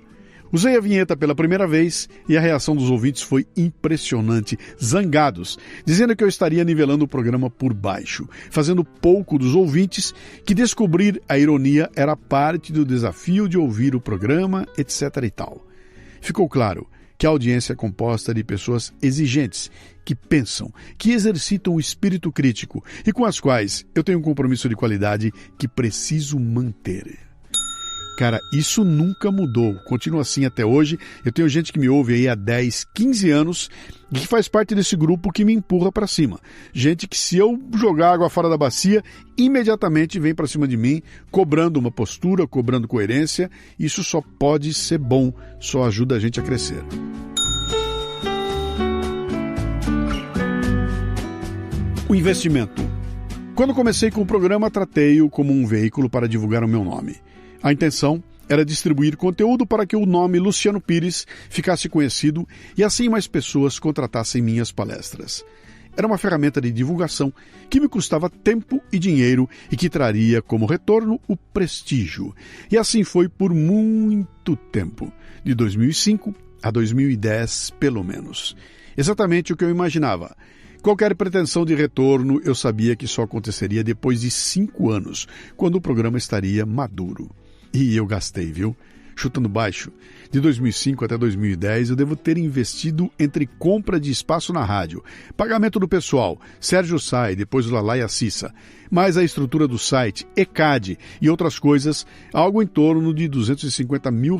Usei a vinheta pela primeira vez e a reação dos ouvintes foi impressionante, zangados, dizendo que eu estaria nivelando o programa por baixo, fazendo pouco dos ouvintes, que descobrir a ironia era parte do desafio de ouvir o programa, etc. e tal. Ficou claro que a audiência é composta de pessoas exigentes, que pensam, que exercitam o espírito crítico e com as quais eu tenho um compromisso de qualidade que preciso manter. Cara, isso nunca mudou, continua assim até hoje. Eu tenho gente que me ouve aí há 10, 15 anos e que faz parte desse grupo que me empurra para cima. Gente que se eu jogar água fora da bacia, imediatamente vem para cima de mim, cobrando uma postura, cobrando coerência. Isso só pode ser bom, só ajuda a gente a crescer. O investimento. Quando comecei com o programa, tratei-o como um veículo para divulgar o meu nome. A intenção era distribuir conteúdo para que o nome Luciano Pires ficasse conhecido e assim mais pessoas contratassem minhas palestras. Era uma ferramenta de divulgação que me custava tempo e dinheiro e que traria como retorno o prestígio. E assim foi por muito tempo, de 2005 a 2010 pelo menos. Exatamente o que eu imaginava. Qualquer pretensão de retorno eu sabia que só aconteceria depois de 5 anos, quando o programa estaria maduro. E eu gastei, viu? Chutando baixo. De 2005 até 2010, eu devo ter investido entre compra de espaço na rádio, pagamento do pessoal, Sérgio Sai, depois o Lalá e a Cissa, mais a estrutura do site, ECAD e outras coisas, algo em torno de R$250 mil,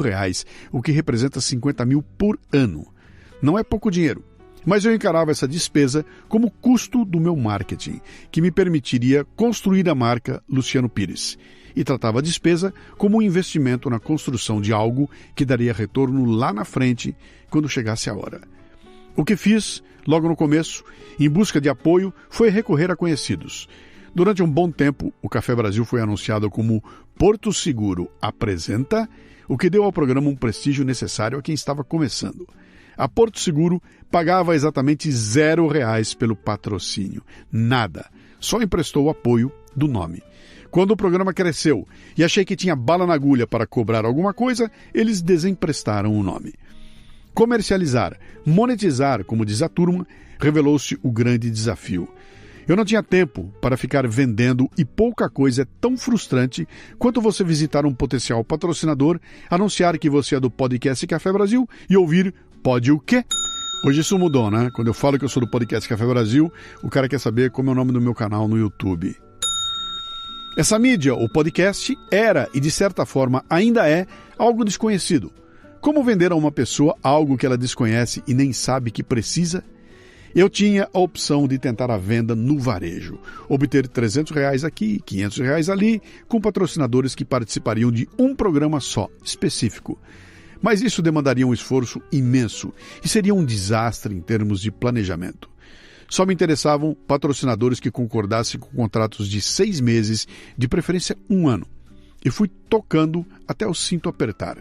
o que representa 50 mil por ano. Não é pouco dinheiro, mas eu encarava essa despesa como custo do meu marketing, que me permitiria construir a marca Luciano Pires. E tratava a despesa como um investimento na construção de algo que daria retorno lá na frente, quando chegasse a hora. O que fiz, logo no começo, em busca de apoio, foi recorrer a conhecidos. Durante um bom tempo, o Café Brasil foi anunciado como Porto Seguro apresenta, o que deu ao programa um prestígio necessário a quem estava começando. A Porto Seguro pagava exatamente R$0 pelo patrocínio. Nada. Só emprestou o apoio do nome. Quando o programa cresceu e achei que tinha bala na agulha para cobrar alguma coisa, eles desemprestaram o nome. Comercializar, monetizar, como diz a turma, revelou-se o grande desafio. Eu não tinha tempo para ficar vendendo e pouca coisa é tão frustrante quanto você visitar um potencial patrocinador, anunciar que você é do podcast Café Brasil e ouvir "pode o quê?". Hoje isso mudou, né? Quando eu falo que eu sou do podcast Café Brasil, o cara quer saber como é o nome do meu canal no YouTube. Essa mídia, o podcast, era e de certa forma ainda é algo desconhecido. Como vender a uma pessoa algo que ela desconhece e nem sabe que precisa? Eu tinha a opção de tentar a venda no varejo, obter R$300 aqui, R$500 ali, com patrocinadores que participariam de um programa só, específico. Mas isso demandaria um esforço imenso e seria um desastre em termos de planejamento. Só me interessavam patrocinadores que concordassem com contratos de 6 meses, de preferência 1 ano. E fui tocando até o cinto apertar.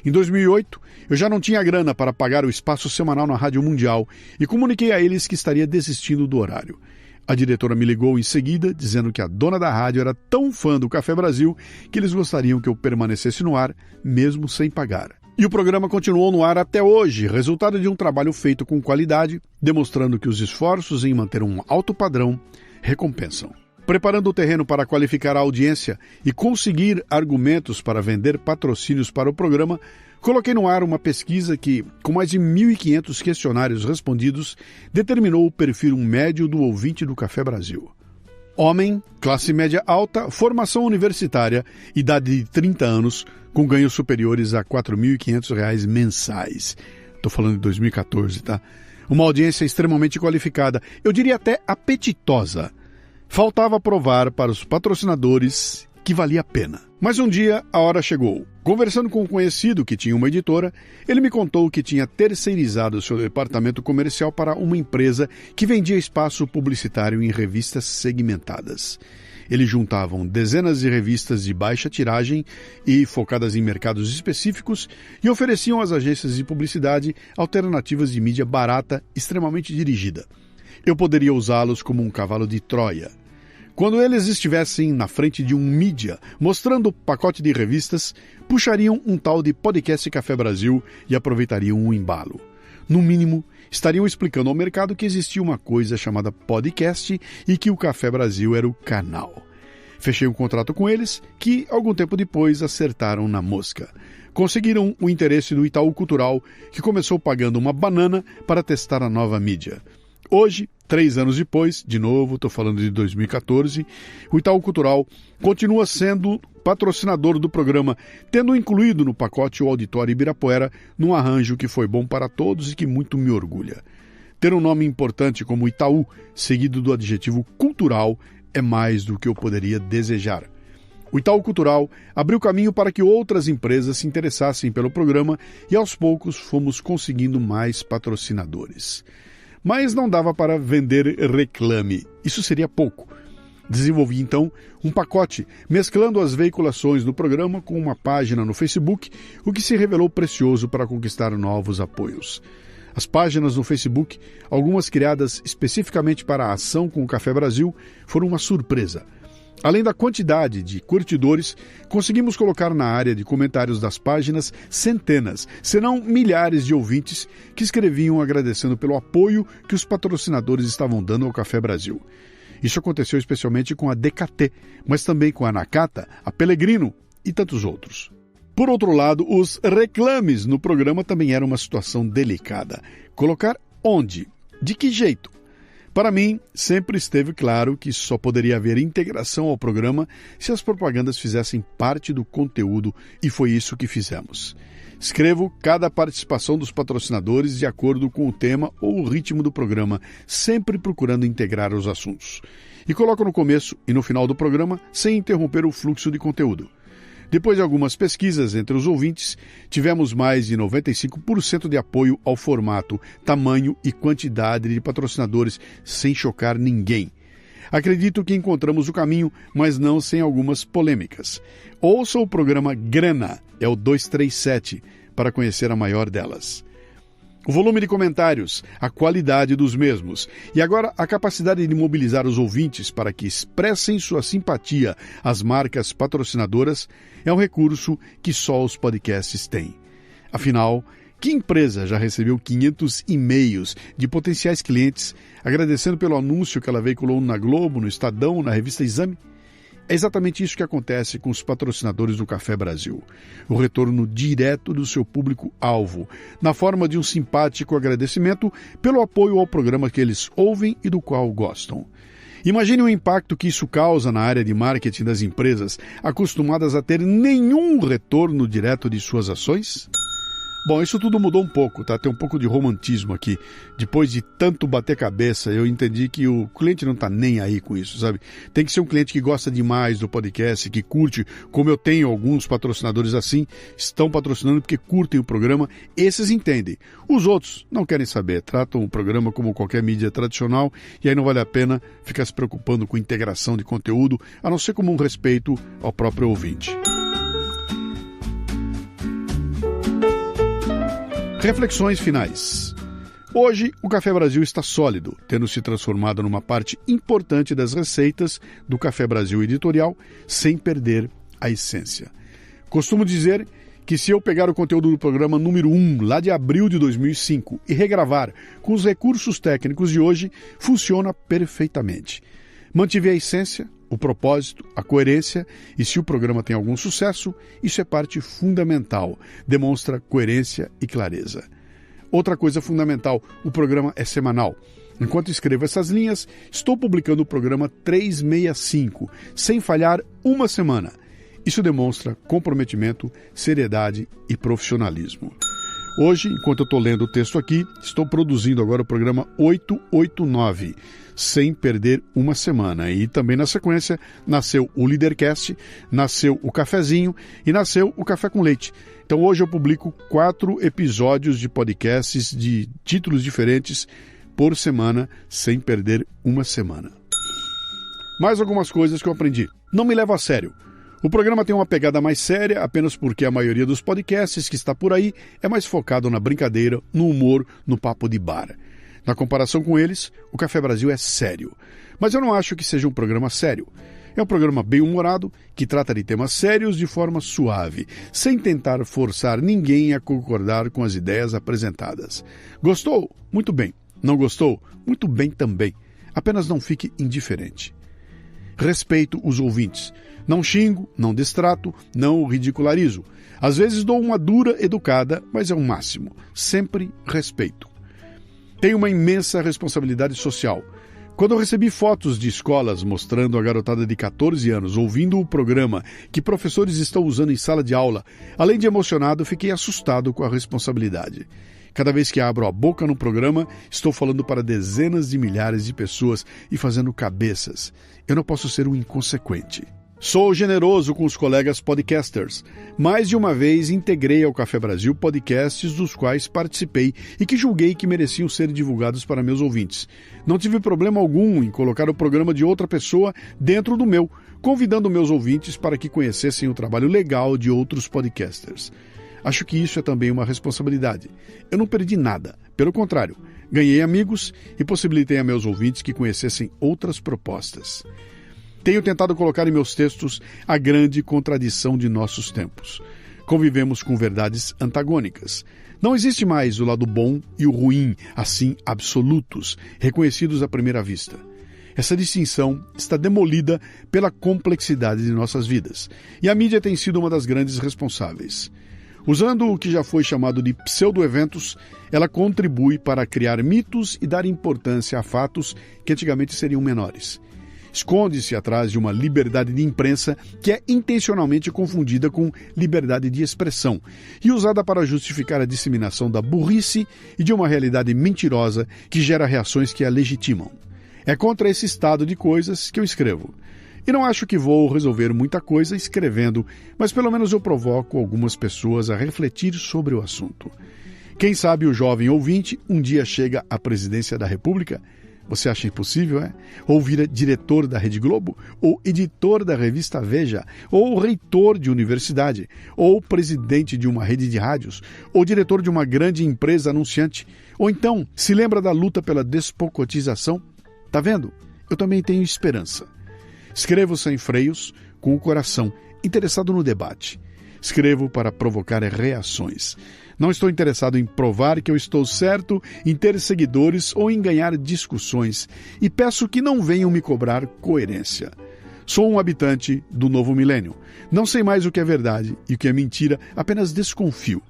Em 2008, eu já não tinha grana para pagar o espaço semanal na Rádio Mundial e comuniquei a eles que estaria desistindo do horário. A diretora me ligou em seguida, dizendo que a dona da rádio era tão fã do Café Brasil que eles gostariam que eu permanecesse no ar, mesmo sem pagar. E o programa continuou no ar até hoje, resultado de um trabalho feito com qualidade, demonstrando que os esforços em manter um alto padrão recompensam. Preparando o terreno para qualificar a audiência e conseguir argumentos para vender patrocínios para o programa, coloquei no ar uma pesquisa que, com mais de 1.500 questionários respondidos, determinou o perfil médio do ouvinte do Café Brasil. Homem, classe média alta, formação universitária, idade de 30 anos, com ganhos superiores a R$4.500 mensais. Estou falando de 2014, tá? Uma audiência extremamente qualificada, eu diria até apetitosa. Faltava provar para os patrocinadores que valia a pena. Mas um dia a hora chegou. Conversando com um conhecido que tinha uma editora, ele me contou que tinha terceirizado seu departamento comercial para uma empresa que vendia espaço publicitário em revistas segmentadas. Eles juntavam dezenas de revistas de baixa tiragem e focadas em mercados específicos e ofereciam às agências de publicidade alternativas de mídia barata, extremamente dirigida. Eu poderia usá-los como um cavalo de Troia. Quando eles estivessem na frente de um mídia, mostrando pacote de revistas, puxariam um tal de Podcast Café Brasil e aproveitariam um embalo. No mínimo, estariam explicando ao mercado que existia uma coisa chamada podcast e que o Café Brasil era o canal. Fechei um contrato com eles que, algum tempo depois, acertaram na mosca. Conseguiram o interesse do Itaú Cultural, que começou pagando uma banana para testar a nova mídia. Hoje, 3 anos depois, de novo, estou falando de 2014, o Itaú Cultural continua sendo patrocinador do programa, tendo incluído no pacote o Auditório Ibirapuera num arranjo que foi bom para todos e que muito me orgulha. Ter um nome importante como Itaú, seguido do adjetivo cultural, é mais do que eu poderia desejar. O Itaú Cultural abriu caminho para que outras empresas se interessassem pelo programa e aos poucos fomos conseguindo mais patrocinadores. Mas não dava para vender reclame, isso seria pouco. Desenvolvi então um pacote, mesclando as veiculações do programa com uma página no Facebook, o que se revelou precioso para conquistar novos apoios. As páginas no Facebook, algumas criadas especificamente para a ação com o Café Brasil, foram uma surpresa. Além da quantidade de curtidores, conseguimos colocar na área de comentários das páginas centenas, se não milhares de ouvintes que escreviam agradecendo pelo apoio que os patrocinadores estavam dando ao Café Brasil. Isso aconteceu especialmente com a DKT, mas também com a Nakata, a Pellegrino e tantos outros. Por outro lado, os reclames no programa também eram uma situação delicada. Colocar onde? De que jeito? Para mim, sempre esteve claro que só poderia haver integração ao programa se as propagandas fizessem parte do conteúdo, e foi isso que fizemos. Escrevo cada participação dos patrocinadores de acordo com o tema ou o ritmo do programa, sempre procurando integrar os assuntos. E coloco no começo e no final do programa, sem interromper o fluxo de conteúdo. Depois de algumas pesquisas entre os ouvintes, tivemos mais de 95% de apoio ao formato, tamanho e quantidade de patrocinadores, sem chocar ninguém. Acredito que encontramos o caminho, mas não sem algumas polêmicas. Ouça o programa Grana, é o 237, para conhecer a maior delas. O volume de comentários, a qualidade dos mesmos e agora a capacidade de mobilizar os ouvintes para que expressem sua simpatia às marcas patrocinadoras é um recurso que só os podcasts têm. Afinal, que empresa já recebeu 500 e-mails de potenciais clientes agradecendo pelo anúncio que ela veiculou na Globo, no Estadão, na revista Exame? É exatamente isso que acontece com os patrocinadores do Café Brasil. O retorno direto do seu público-alvo, na forma de um simpático agradecimento pelo apoio ao programa que eles ouvem e do qual gostam. Imagine o impacto que isso causa na área de marketing das empresas, acostumadas a ter nenhum retorno direto de suas ações? Bom, isso tudo mudou um pouco, tá? Tem um pouco de romantismo aqui. Depois de tanto bater cabeça, eu entendi que o cliente não tá nem aí com isso, sabe? Tem que ser um cliente que gosta demais do podcast, que curte, como eu tenho alguns patrocinadores assim, estão patrocinando porque curtem o programa, esses entendem. Os outros não querem saber, tratam o programa como qualquer mídia tradicional e aí não vale a pena ficar se preocupando com integração de conteúdo, a não ser como um respeito ao próprio ouvinte. Reflexões finais. Hoje, o Café Brasil está sólido, tendo se transformado numa parte importante das receitas do Café Brasil editorial, sem perder a essência. Costumo dizer que se eu pegar o conteúdo do programa número 1, lá de abril de 2005, e regravar com os recursos técnicos de hoje, funciona perfeitamente. Mantive a essência, o propósito, a coerência, e se o programa tem algum sucesso, isso é parte fundamental, demonstra coerência e clareza. Outra coisa fundamental, o programa é semanal. Enquanto escrevo essas linhas, estou publicando o programa 365, sem falhar uma semana. Isso demonstra comprometimento, seriedade e profissionalismo. Hoje, enquanto eu estou lendo o texto aqui, estou produzindo agora o programa 889, sem perder uma semana. E também na sequência nasceu o Leadercast, nasceu o Cafezinho e nasceu o Café com Leite. Então hoje eu publico 4 episódios de podcasts de títulos diferentes por semana, sem perder uma semana. Mais algumas coisas que eu aprendi. Não me levo a sério. O programa tem uma pegada mais séria apenas porque a maioria dos podcasts que está por aí é mais focado na brincadeira, no humor, no papo de bar. Na comparação com eles, o Café Brasil é sério. Mas eu não acho que seja um programa sério. É um programa bem-humorado que trata de temas sérios de forma suave, sem tentar forçar ninguém a concordar com as ideias apresentadas. Gostou? Muito bem. Não gostou? Muito bem também. Apenas não fique indiferente. Respeito os ouvintes. Não xingo, não destrato, não ridicularizo. Às vezes dou uma dura educada, mas é o máximo. Sempre respeito. Tenho uma imensa responsabilidade social. Quando eu recebi fotos de escolas mostrando a garotada de 14 anos ouvindo o programa que professores estão usando em sala de aula, além de emocionado, fiquei assustado com a responsabilidade. Cada vez que abro a boca no programa, estou falando para dezenas de milhares de pessoas e fazendo cabeças. Eu não posso ser um inconsequente. Sou generoso com os colegas podcasters. Mais de uma vez integrei ao Café Brasil podcasts dos quais participei e que julguei que mereciam ser divulgados para meus ouvintes. Não tive problema algum em colocar o programa de outra pessoa dentro do meu, convidando meus ouvintes para que conhecessem o trabalho legal de outros podcasters. Acho que isso é também uma responsabilidade. Eu não perdi nada. Pelo contrário, ganhei amigos e possibilitei a meus ouvintes que conhecessem outras propostas. Tenho tentado colocar em meus textos a grande contradição de nossos tempos. Convivemos com verdades antagônicas. Não existe mais o lado bom e o ruim, assim absolutos, reconhecidos à primeira vista. Essa distinção está demolida pela complexidade de nossas vidas, e a mídia tem sido uma das grandes responsáveis. Usando o que já foi chamado de pseudo-eventos, ela contribui para criar mitos e dar importância a fatos que antigamente seriam menores. Esconde-se atrás de uma liberdade de imprensa que é intencionalmente confundida com liberdade de expressão e usada para justificar a disseminação da burrice e de uma realidade mentirosa que gera reações que a legitimam. É contra esse estado de coisas que eu escrevo. E não acho que vou resolver muita coisa escrevendo, mas pelo menos eu provoco algumas pessoas a refletir sobre o assunto. Quem sabe o jovem ouvinte um dia chega à presidência da República? Você acha impossível, é? Ou vira diretor da Rede Globo, ou editor da revista Veja, ou reitor de universidade, ou presidente de uma rede de rádios, ou diretor de uma grande empresa anunciante, ou então se lembra da luta pela despocotização? Tá vendo? Eu também tenho esperança. Escrevo sem freios, com o coração, interessado no debate. Escrevo para provocar reações. Não estou interessado em provar que eu estou certo, em ter seguidores ou em ganhar discussões. E peço que não venham me cobrar coerência. Sou um habitante do novo milênio. Não sei mais o que é verdade e o que é mentira, apenas desconfio.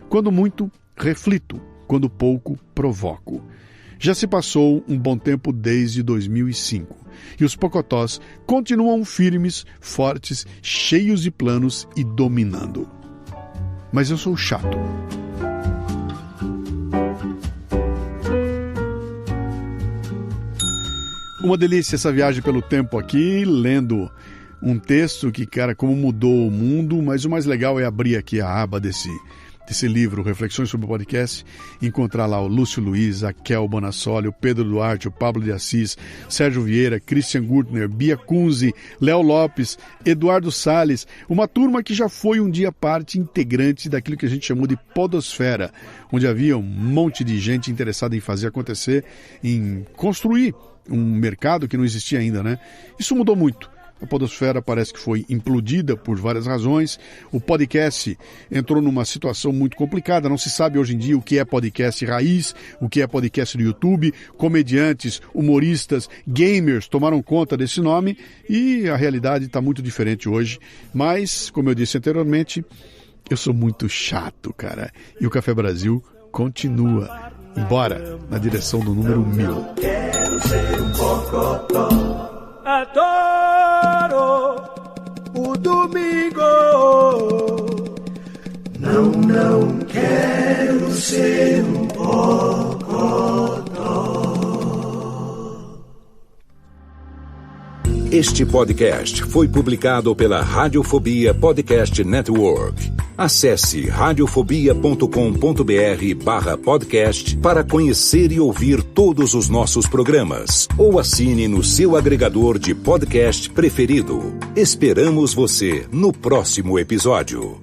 Quando muito, reflito. Quando pouco, provoco. Já se passou um bom tempo desde 2005. E os pocotós continuam firmes, fortes, cheios de planos e dominando. Mas eu sou chato. Uma delícia essa viagem pelo tempo aqui, lendo um texto que, cara, como mudou o mundo, mas o mais legal é abrir aqui a aba desse livro, Reflexões sobre o Podcast, encontrar lá o Lúcio Luiz, a Kel Bonassoli, o Pedro Duarte, o Pablo de Assis, Sérgio Vieira, Christian Gurtner, Bia Kunze, Léo Lopes, Eduardo Salles, uma turma que já foi um dia parte integrante daquilo que a gente chamou de podosfera, onde havia um monte de gente interessada em fazer acontecer, em construir um mercado que não existia ainda, né? Isso mudou muito. A podosfera parece que foi implodida por várias razões. O podcast entrou numa situação muito complicada. Não se sabe hoje em dia o que é podcast raiz, o que é podcast do YouTube. Comediantes, humoristas, gamers tomaram conta desse nome e a realidade está muito diferente hoje. Mas, como eu disse anteriormente, eu sou muito chato, cara. E o Café Brasil continua. Embora na direção do número 1000. Quero ser um pocotó. Adoro o domingo. Não quero ser um pocotó. Este podcast foi publicado pela Radiofobia Podcast Network. Acesse radiofobia.com.br/podcast para conhecer e ouvir todos os nossos programas. Ou assine no seu agregador de podcast preferido. Esperamos você no próximo episódio.